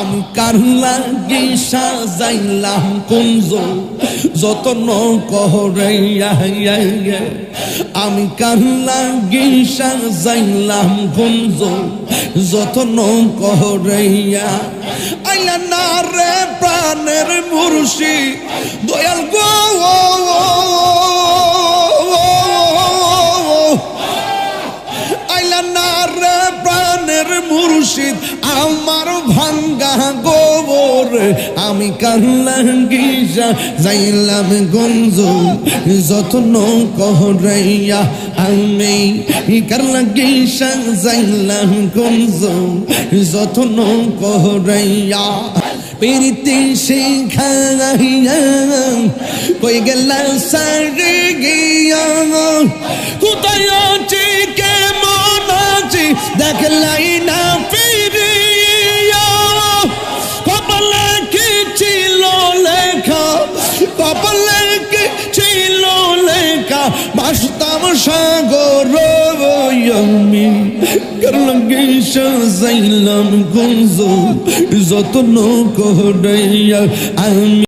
আমি কার লাগি সাজাইলাম কুঞ্জ যতন করে আমি কার লাগি সাজাইলাম কুঞ্জ যতন করে আইলা না রে প্রাণের মুর্শিদ দয়াল গো আইলা না রে প্রাণের মুর্শিদ আমার ভাঙ্গা গোবর আমি কার লাগি যাইলাম গঞ্জ যতন করাইয়া আমি কার লাগি যাইলাম গঞ্জ যতন করাইয়া প্রীতি শিখাইয়া কই গেলা সারে গিয়া কোথায় আছি কেমন আছি দেখলাই না ফিরিয়া কপালে কি ছিল লেখা কপালে কি ছিল লেখা বাসতাম সাগর আমি কার লাগি সাজাইলাম গঞ্জ যতন করাইয়া আমি